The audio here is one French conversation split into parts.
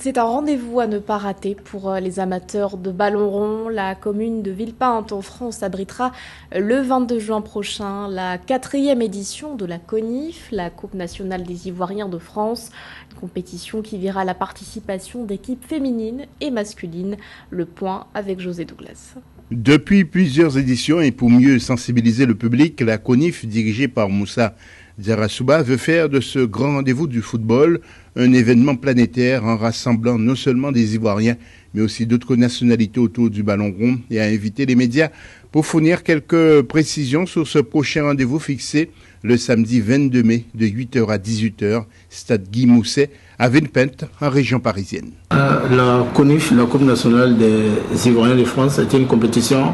C'est un rendez-vous à ne pas rater pour les amateurs de ballon rond. La commune de Villepinte en France abritera le 22 juin prochain la 4e édition de la CONIF, la Coupe nationale des Ivoiriens de France. Une compétition qui verra la participation d'équipes féminines et masculines. Le point avec José Douglas. Depuis plusieurs éditions et pour mieux sensibiliser le public, la CONIF, dirigée par Moussa Diarra-Souba, veut faire de ce grand rendez-vous du football un événement planétaire en rassemblant non seulement des Ivoiriens, mais aussi d'autres nationalités autour du ballon rond et a invité les médias pour fournir quelques précisions sur ce prochain rendez-vous fixé le samedi 22 mai de 8h à 18h, stade Guy Mousset à Villepinte, en région parisienne. La CONIF, la Coupe nationale des Ivoiriens de France, était une compétition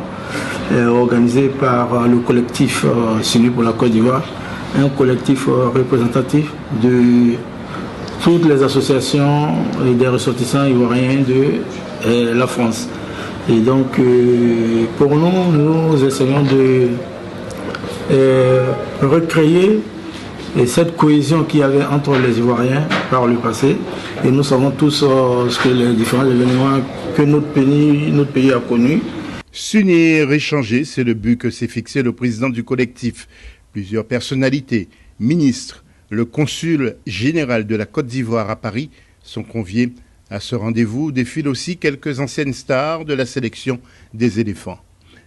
organisée par le collectif Unis pour la Côte d'Ivoire, un collectif représentatif de toutes les associations et des ressortissants ivoiriens de la France. Et donc, pour nous, nous essayons de recréer cette cohésion qu'il y avait entre les Ivoiriens par le passé. Et nous savons tous ce que les différents événements que notre pays a connus. S'unir, échanger, c'est le but que s'est fixé le président du collectif. Plusieurs personnalités, ministres, le consul général de la Côte d'Ivoire à Paris sont conviés à ce rendez-vous. Défilent aussi quelques anciennes stars de la sélection des éléphants.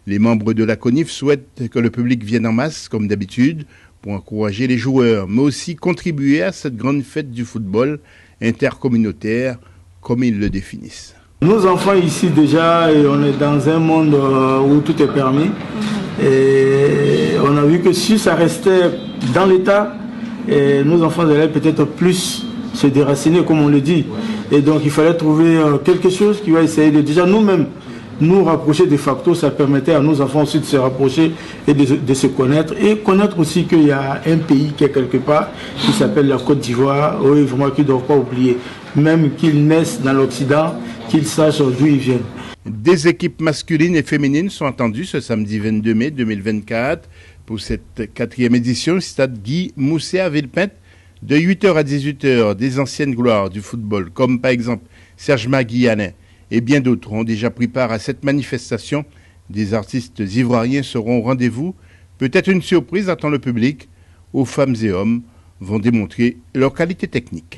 Les membres de la CONIF souhaitent que le public vienne en masse, comme d'habitude, pour encourager les joueurs, mais aussi contribuer à cette grande fête du football intercommunautaire, comme ils le définissent. Nos enfants ici déjà, on est dans un monde où tout est permis. Et on a vu que si ça restait dans l'État, nos enfants allaient peut-être plus se déraciner, comme on le dit. Et donc il fallait trouver quelque chose qui va essayer de déjà nous-mêmes nous rapprocher de facto. Ça permettait à nos enfants aussi de se rapprocher et de se connaître. Et connaître aussi qu'il y a un pays qui est quelque part, qui s'appelle la Côte d'Ivoire, oui, vraiment qu'ils ne doivent pas oublier. Même qu'ils naissent dans l'Occident, qu'ils sachent d'où ils viennent. Des équipes masculines et féminines sont attendues ce samedi 22 mai 2024 pour cette 4e édition, stade Guy Mousset à Villepinte, de 8h à 18h. Des anciennes gloires du football, comme par exemple Serge Maguillanet et bien d'autres, ont déjà pris part à cette manifestation. Des artistes ivoiriens seront au rendez-vous. Peut-être une surprise attend le public, où femmes et hommes vont démontrer leur qualité technique.